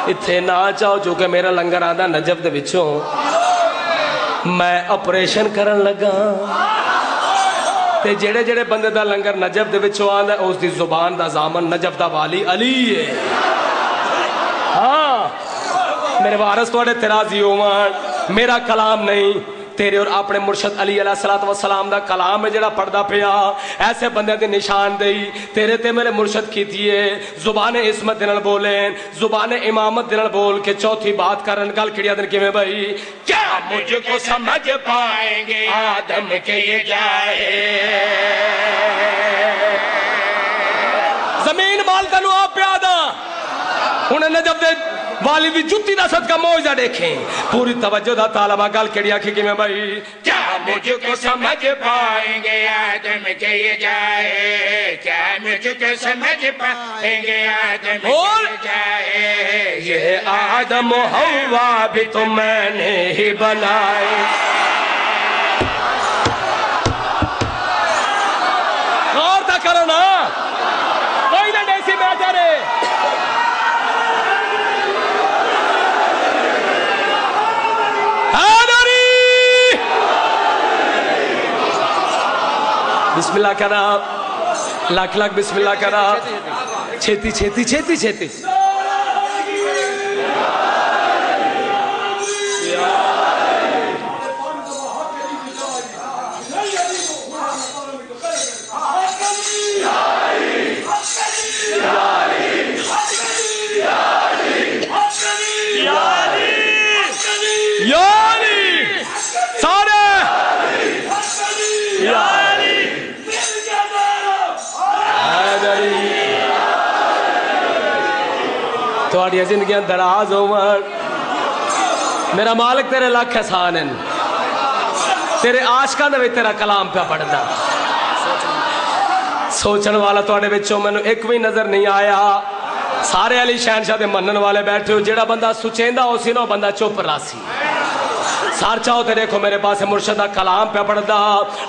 اتھے نہ چاہو چونکہ میرا لنگر آدھا نجف دے بچوں میں اپریشن کرن لگا تے جڑے جڑے بندے دا لنگر نجف دے بچوں آدھا اس دی زبان دا زامن نجف دا والی علی ہے ہاں میرے وارث توڑے تیرازی ہومان میرا کلام نہیں تیرے اور اپنے مرشد علی علیہ السلام دا کلام ہے جڑا پڑھدا پیا ایسے بندے دے نشان دئی تیرے تے میرے مرشد کی تھیے زبان عصمت دنال بولیں زبان امامت دنال بول کے چوتھی بات کرن گل کڑیا دن کی میں بھائی کیا مجھ کو سمجھ پائیں گے آدم کے یہ جائے زمین مالکہ نو آپ پیادا انہیں نجف دے والدی جتی دا صدقہ موجزہ دیکھیں پوری توجہ دا طالبہ گل کڑی آکھی کہ میں بھائی کیا مجھ کو سمجھ پائیں گے آدم کے یہ جائے کیا مجھ کو سمجھ پائیں گے آدم کے یہ جائے یہ آدم و حوا بھی تو میں نے ہی بنائے غور تھا کرو نا کوئی نہ نیسی بیٹھا رہے بسم اللہ کرا لاکھ لاکھ بسم اللہ کرا چھیتی چھیتی چھیتی چھیتی توڑی زندگیاں دراز عمر میرا مالک تیرے لاکھ احسان ہیں تیرے عاشقاں دے تیرا کلام پہ پڑھدا سوچن والا توڑے بچوں میں ایک بھی نظر نہیں آیا سارے علی شہنشاہ دے منن والے بیٹھے ہو جیڑا بندہ سچیندہ ہو سی نو بندہ چوپ راسی سار چاہو تے دیکھو میرے پاس مرشد دا کلام پہ پڑھدا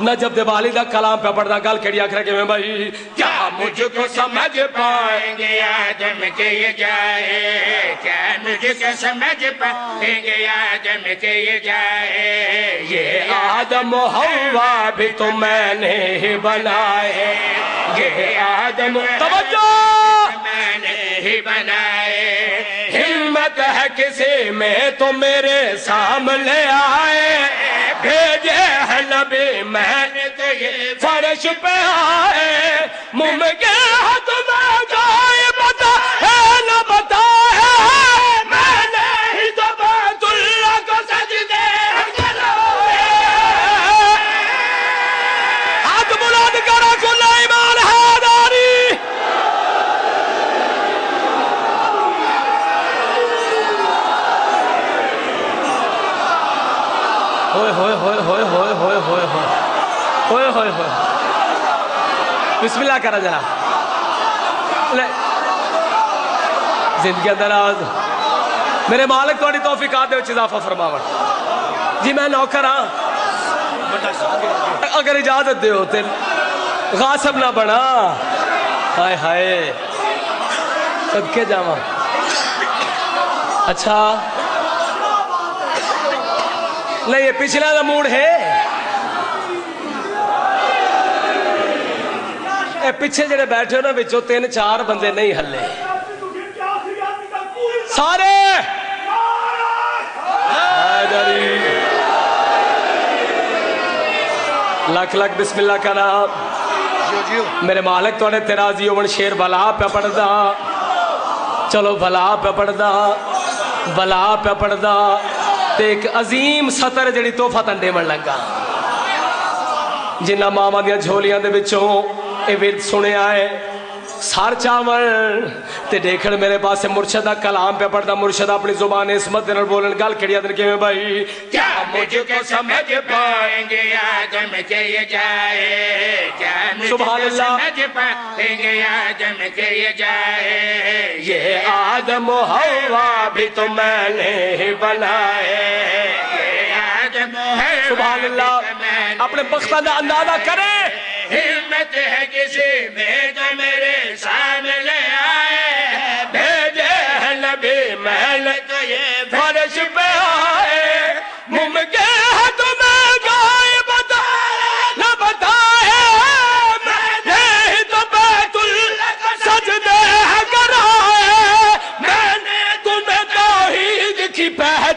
نجف دے والی دا کلام پہ پڑھدا گل کھڑی آکھ رہا کہ میں بھائی کیا مجھ کو سمجھ پائیں گے آدم کے یہ جائے کیا مجھ کو سمجھ پائیں گے آدم کے یہ جائے یہ آدم و حوا بھی تو میں نے ہی بنائے یہ آدم توجہ میں نے ہی بنائے ہمت ہے کسی میں تو میرے سامنے آئے بھیجے ہے نبی میں نے تو یہ فرش پہ آئے ممکن ہے تمہیں جائے بتا ہے نہ بتا ہے میں نے ہی تو بیت اللہ کو سجدے کرائے ہاتھ بلند کرو کل ایمان حیداری ہوئے ہوئے ہوئے ہوئے ہوئے ہوئے ہوئے ہوئے ہوئے ہوئے بسم اللہ کرا جنا زندگی دراز میرے مالک توڑی توفیقات دے اضافہ فرماوٹ جی میں نوکر ہاں اگر اجازت دے ہوتے غاصب نہ بنا ہائے ہائے صدقے جاواں اچھا نہیں یہ پچھلا دا موڈ ہے اے پیچھے جڑے بیٹھے ہو نا بچوں 3-4 بندے نہیں ہلے سارے لاکھ لاکھ بسم اللہ کا نام میرے مالک توڑے تیرازی ہومن شیر بلا پہ پڑھدا چلو بلا پہ پڑھدا بلا پہ پڑھدا تے ایک عظیم سطر جڑی توفہ تنڈے من لگا جنہ ماما دیا جھولیاں دے بچوں اے ورد سنے آئے سار چاول تے دیکھڑ میرے پاس سے مرشدہ کلام پہ پڑھتا مرشدہ اپنی زبان اسمت دنر بولن گل کڑیا دن کے میں بھائی کیا مجھ کو سمجھ پائیں گے آدم کے یہ جائے کیا مجھ کو سمجھ پائیں گے آدم کے یہ جائے یہ آدم و حوا بھی تو میں نے ہی بنائے یہ آدم و حوا سبحان اللہ اپنے بختہ اندازہ کرے ہمت ہے کسی میں جو میرے سامنے آئے بھیجے ہے نبی میں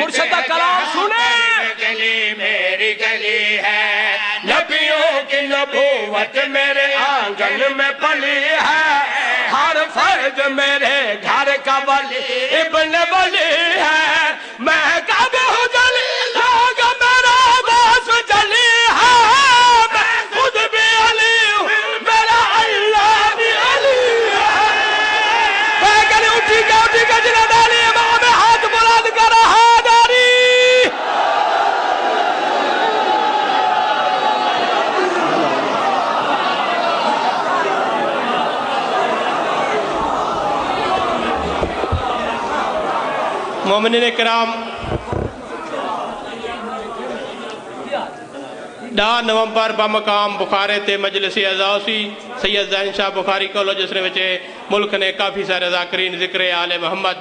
مرشد کا کلام سنیں. گلی میری گلی ہے، نبیوں کی نبوت میرے آنگن میں پلی ہے، ہر فرد میرے گھر کا ولی ابن ولی ہے. میں کب ہوں جلی لوگ میرا باس جلی ہے. میں خود بھی علی ہوں، میرا اللہ بھی علی ہے. میں کہنے اٹھی کا جنہ ڈالی امام میں ہاتھ بلند کر رہا داری. مومنین کرام، 10 نومبر بمقام بخارے تے مجلسی اعزازی سید زین شاہ بخاری کالج جس نے وچے ملک نے کافی سارے ذاکرین ذکر آل محمد